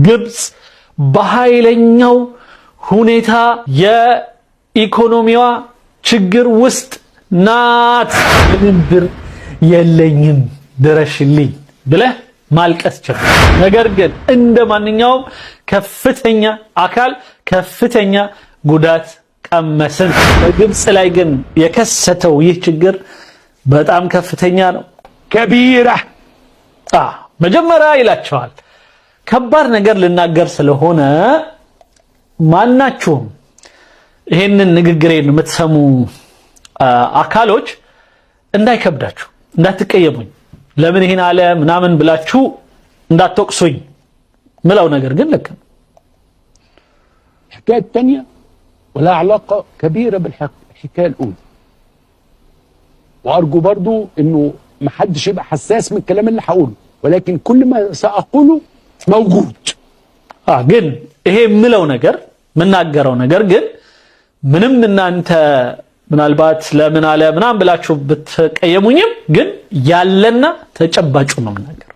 ግብጽ በኃይለኛው ሁኔታ የኢኮኖሚዋ ችግር ውስጥ ናት። ምንም ብር የለኝም ድረሽልኝ ብለህ ማልቀስ ጀመር። ነገር ግን እንደማንኛውም ከፍተኛ አካል ከፍተኛ ጉዳት ቀመስን። በግብጽ ላይ ግን የከሰተው ይህ ችግር በጣም ከፍተኛ ነው። ከቢራ መጀመሪያ ይላቸዋል ከባድ ነገር ልናገር ስለሆነ ማናችሁም ይሄንን ንግግሬን የምትሰሙ አካሎች እንዳይከብዳችሁ እንዳትቀየሙኝ ለምን ይሄን አለ ምናምን ብላችሁ እንዳትወቅሱኝ ምለው ነገር ግን ልክ ነው። الحكايه الثانيه ولا علاقه كبيره بالحكايه الاولى وارجو برضو انه ما حدش يبقى حساس من الكلام اللي هقوله ولكن كل ما ساقوله موجود ግን ይሄ ምለው ነገር ምናገረው ነገር ግን ምንም እናንተ ምናልባት ለምን አለ ምናምን ብላችሁ ብትቀየሙኝም ግን ያለና ተጨባጭ ነው ነገር